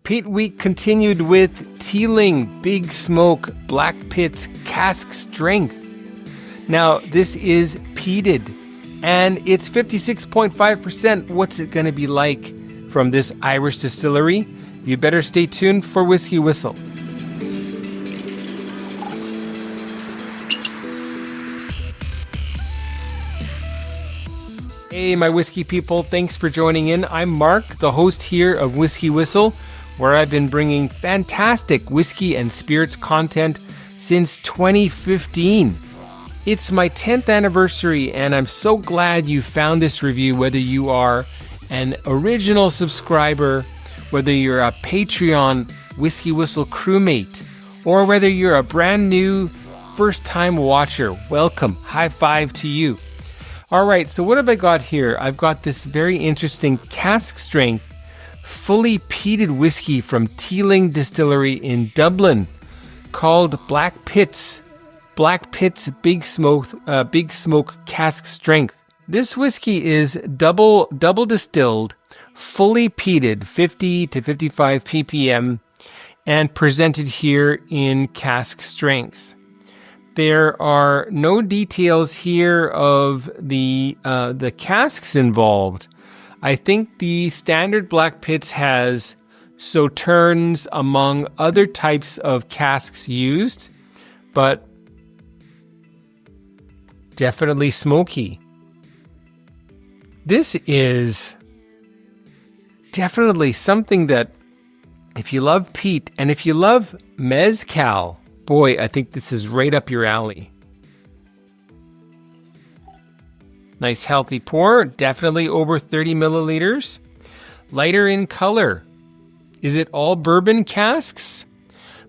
Peat Week continued with Teeling Big Smoke Blackpitts Cask Strength. Now, this is peated, and it's 56.5%. What's it going to be like from this Irish distillery? You better stay tuned for Whisky Whistle. Hey, my whiskey people, thanks for joining in. I'm Mark, the host here of Whisky Whistle, where I've been bringing fantastic whiskey and spirits content since 2015. It's my 10th anniversary, and I'm so glad you found this review, whether you are an original subscriber, whether you're a Patreon Whisky Whistle crewmate, or whether you're a brand new first-time watcher. Welcome. High five to you. All right, so what have I got here? I've got this very interesting cask strength, fully peated whiskey from Teeling Distillery in Dublin called Blackpitts Big Smoke Cask Strength. This whiskey is double distilled, fully peated, 50 to 55 ppm, and presented here in cask strength. There are no details here of the casks involved. I think the standard Blackpitts has sauternes among other types of casks used, but definitely smoky. This is definitely something that, if you love peat and if you love mezcal, boy, I think this is right up your alley. Nice healthy pour, definitely over 30 milliliters. Lighter in color. Is it all bourbon casks?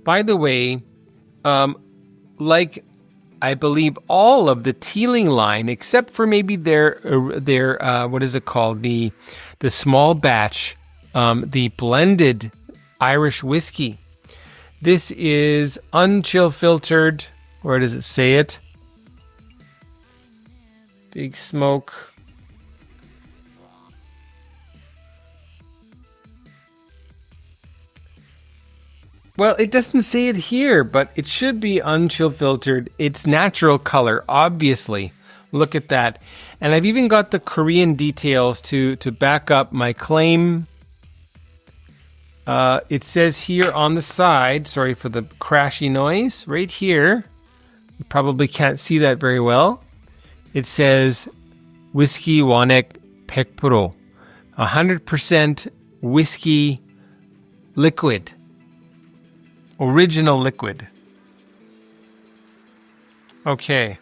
By the way, like I believe all of the Teeling line, except for maybe their what is it called? The small batch, the blended Irish whiskey. This is unchill filtered. Where does it say it? Big Smoke. Well, it doesn't say it here, but it should be unchill filtered. It's natural color, obviously. Look at that. And I've even got the Korean details to back up my claim. It says here on the side, sorry for the crashy noise, right here, you probably can't see that very well. It says Whisky Wanek 100%, 100% whiskey liquid, original liquid. Okay.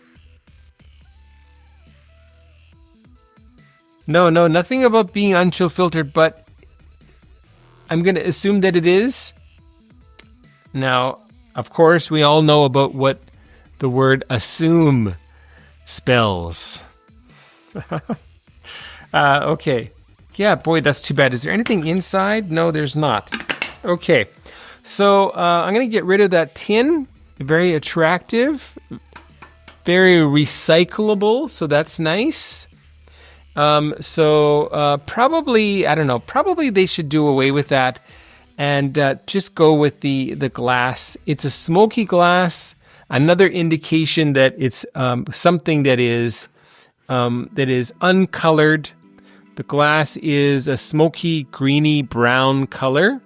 No, nothing about being unchill filtered, but I'm going to assume that it is. Now, of course, we all know about what the word assume spells. Okay. Yeah, boy, that's too bad. Is there anything inside? No, there's not. Okay. So I'm going to get rid of that tin. Very attractive. Very recyclable. So that's nice. Probably, I don't know, probably they should do away with that and just go with the glass. It's a smoky glass. Another indication that it's something that is uncolored. The glass is a smoky, greeny brown color.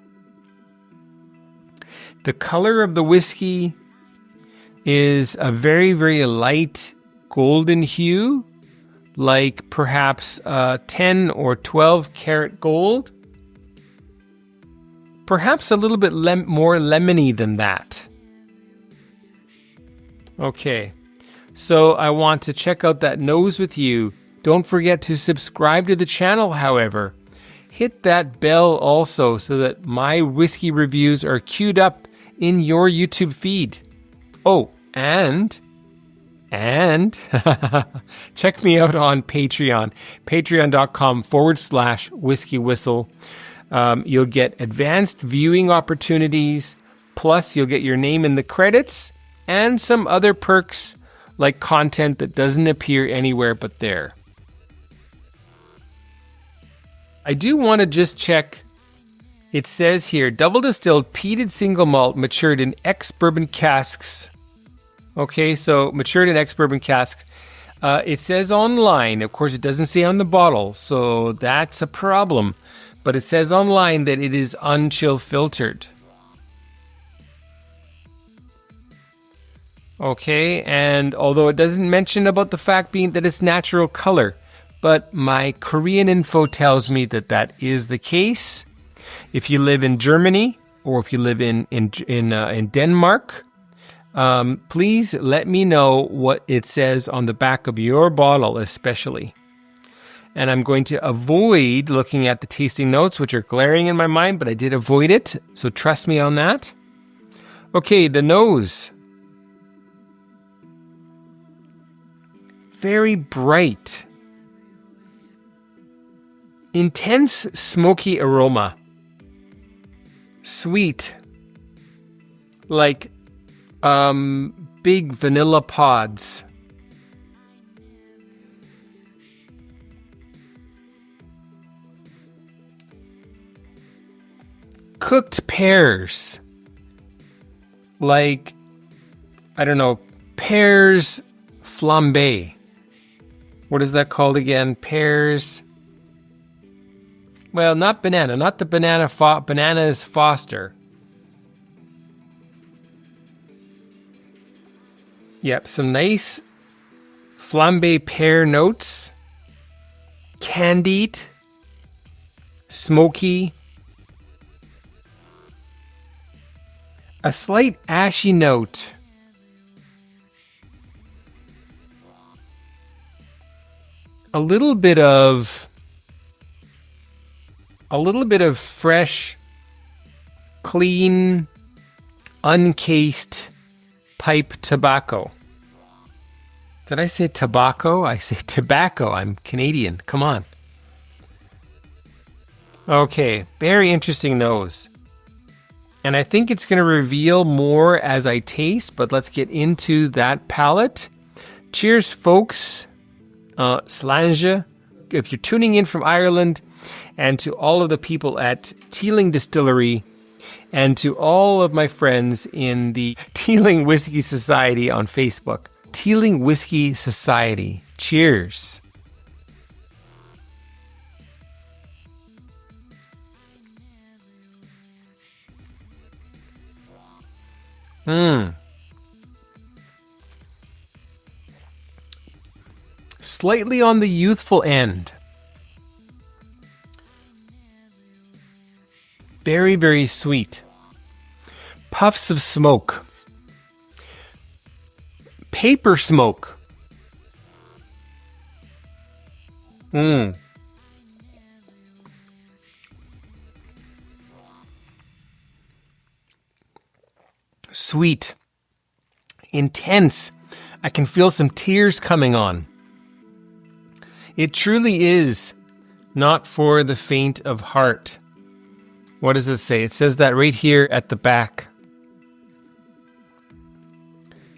The color of the whiskey is a very, very light golden hue, like perhaps 10 or 12 karat gold. Perhaps a little bit more lemony than that. Okay, so I want to check out that nose with you. Don't forget to subscribe to the channel, however. Hit that bell also so that my whiskey reviews are queued up in your YouTube feed. Oh, and check me out on Patreon, patreon.com/Whisky Whistle. You'll get advanced viewing opportunities, plus you'll get your name in the credits and some other perks like content that doesn't appear anywhere but there. I do want to just check It says here, double distilled peated single malt matured in ex-bourbon casks. Okay, so matured in ex-bourbon casks. It says online, of course it doesn't say on the bottle, so that's a problem. But it says online that it is unchill filtered. Okay, and although it doesn't mention about the fact being that it's natural color, but my Korean info tells me that that is the case. If you live in Germany or if you live in Denmark, please let me know what it says on the back of your bottle, especially. And I'm going to avoid looking at the tasting notes, which are glaring in my mind, but I did avoid it, so trust me on that. Okay, the nose. Very bright. Intense smoky aroma. Sweet. Like big vanilla pods. Cooked pears. Like, I don't know, pears flambé. What is that called again? Pears. Well, not banana. Not the banana. Banana is Foster. Yep, some nice flambé pear notes. Candied. Smoky. A slight ashy note. A little bit of fresh, clean, uncased pipe tobacco. Did I say tobacco? I say tobacco. I'm Canadian. Come on. Okay, very interesting nose. And I think it's going to reveal more as I taste, but let's get into that palate. Cheers, folks. Slange, if you're tuning in from Ireland, and to all of the people at Teeling Distillery, and to all of my friends in the Teeling Whiskey Society on Facebook. Teeling Whiskey Society. Cheers. Slightly on the youthful end. Very, very sweet. Puffs of smoke. Paper smoke. Sweet. Intense. I can feel some tears coming on. It truly is not for the faint of heart. What does it say? It says that right here at the back.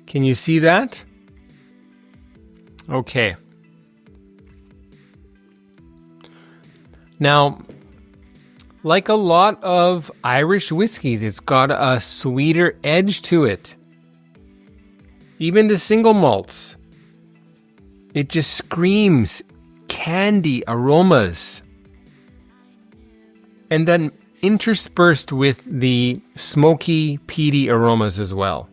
Can you see that? Okay. Now, like a lot of Irish whiskeys, it's got a sweeter edge to it. Even the single malts. It just screams candy aromas. And then interspersed with the smoky, peaty aromas as well.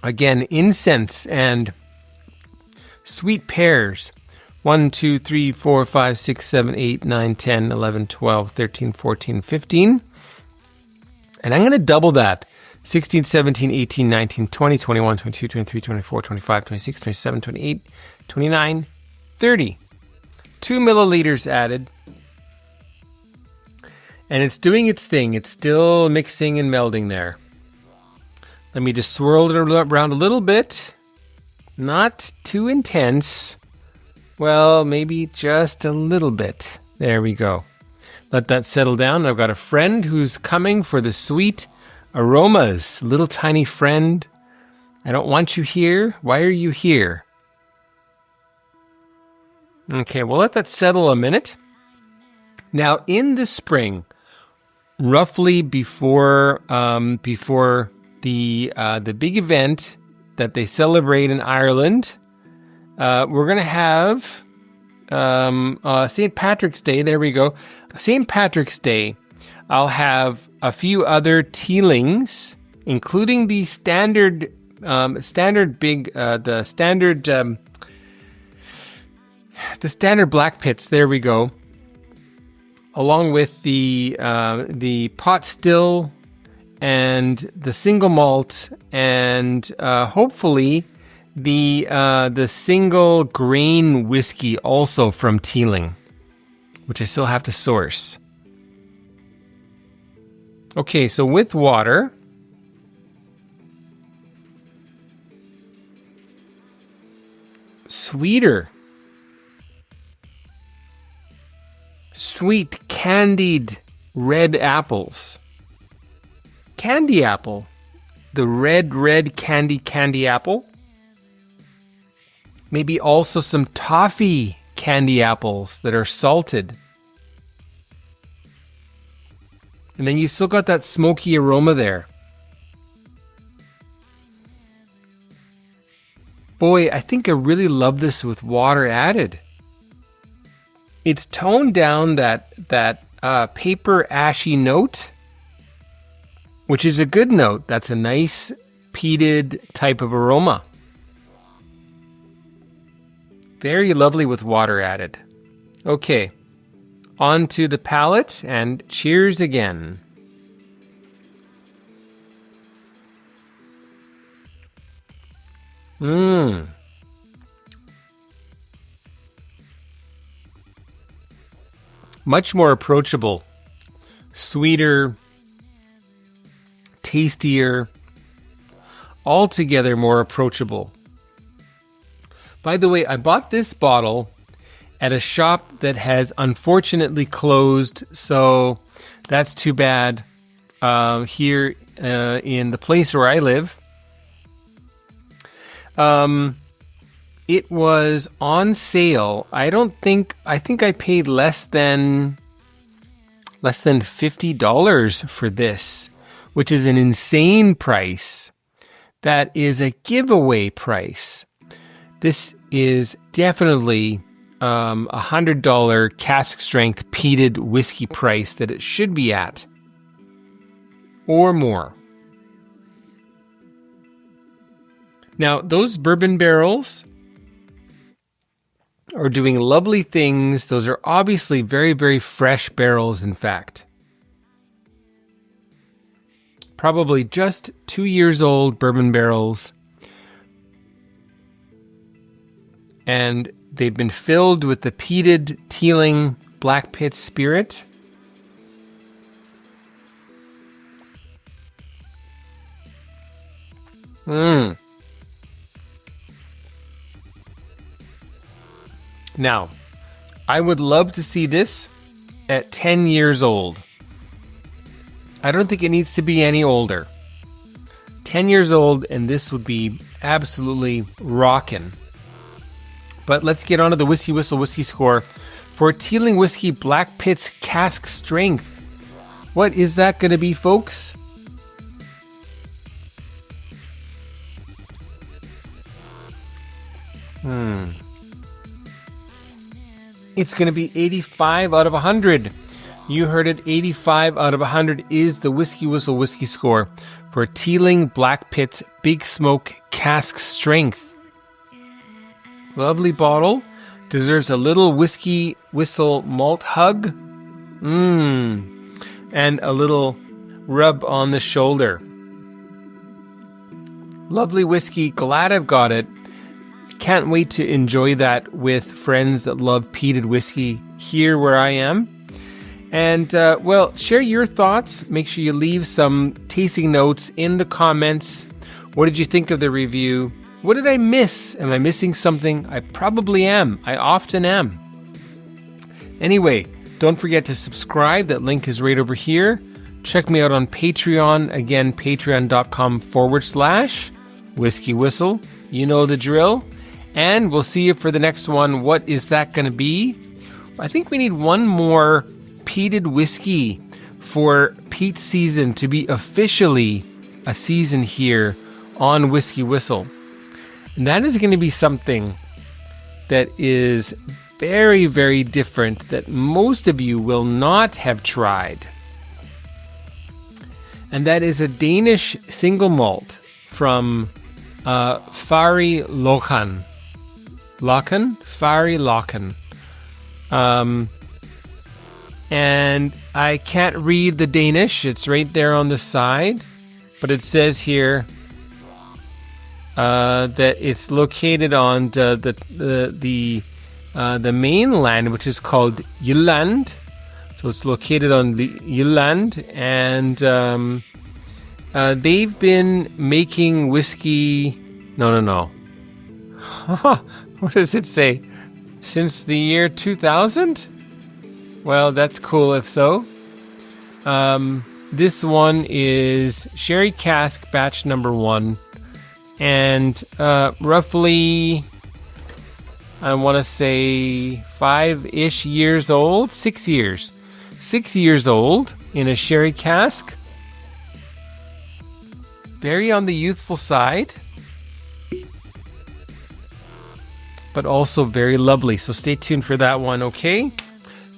Again, incense and sweet pears. 1, 2, 3, 4, 5, 6, 7, 8, 9, 10, 11, 12, 13, 14, 15. And I'm going to double that. 16, 17, 18, 19, 20, 21, 22, 23, 24, 25, 26, 27, 28, 29, 30. 2 milliliters added. And it's doing its thing. It's still mixing and melding there. Let me just swirl it around a little bit. Not too intense. Well, maybe just a little bit. There we go. Let that settle down. I've got a friend who's coming for the sweet aromas. Little tiny friend. I don't want you here. Why are you here? Okay, we'll let that settle a minute. Now, in the spring, roughly before the big event that they celebrate in Ireland, we're going to have St. Patrick's Day. There we go. St. Patrick's Day. I'll have a few other Teelings, including the standard Blackpitts. There we go. Along with the pot still and the single malt and hopefully the single grain whiskey also from Teeling, which I still have to source. Okay, so with water, sweet candied red apples. Candy apple. The red candy apple. Maybe also some toffee candy apples that are salted. And then you still got that smoky aroma there. Boy, I think I really love this with water added. It's toned down that paper ashy note, which is a good note. That's a nice peated type of aroma. Very lovely with water added. Okay, on to the palate, and cheers again. Much more approachable, sweeter, tastier, altogether more approachable. By the way, I bought this bottle at a shop that has unfortunately closed, so that's too bad. Here in the place where I live, it was on sale. I think I paid less than $50 for this, which is an insane price. That is a giveaway price. This is definitely $100 cask strength peated whiskey price that it should be at, or more. Now, those bourbon barrels are doing lovely things. Those are obviously very, very fresh barrels, in fact. Probably just 2 years old bourbon barrels. And they've been filled with the peated Teeling Blackpitts spirit. Now, I would love to see this at 10 years old. I don't think it needs to be any older. 10 years old, and this would be absolutely rockin'. But let's get on to the Whisky Whistle whiskey score for Teeling Whiskey Blackpitts Cask Strength. What is that going to be, folks? It's going to be 85 out of 100. You heard it, 85 out of 100 is the Whisky Whistle whiskey score for Teeling Blackpitts Big Smoke Cask Strength. Lovely bottle. Deserves a little Whisky Whistle malt hug. And a little rub on the shoulder. Lovely whiskey. Glad I've got it. Can't wait to enjoy that with friends that love peated whiskey here where I am. And, well, share your thoughts. Make sure you leave some tasting notes in the comments. What did you think of the review? What did I miss? Am I missing something? I probably am. I often am. Anyway, don't forget to subscribe. That link is right over here. Check me out on Patreon. Again, patreon.com/. Whisky Whistle. You know the drill. And we'll see you for the next one. What is that going to be? I think we need one more peated whiskey for peat season to be officially a season here on Whisky Whistle. And that is going to be something that is very, very different that most of you will not have tried. And that is a Danish single malt from Fary Lochan. Fary Lochan. And I can't read the Danish. It's right there on the side. But it says here that it's located on the mainland, which is called Jylland. So it's located on the Jylland, and they've been making whiskey. No. What does it say? Since the year 2000? Well, that's cool if so. This one is sherry cask batch number 1. And roughly, I want to say 5-ish years old. 6 years. 6 years old in a sherry cask. Very on the youthful side. But also very lovely. So stay tuned for that one, okay?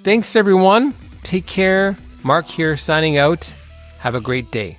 Thanks, everyone. Take care. Mark here signing out. Have a great day.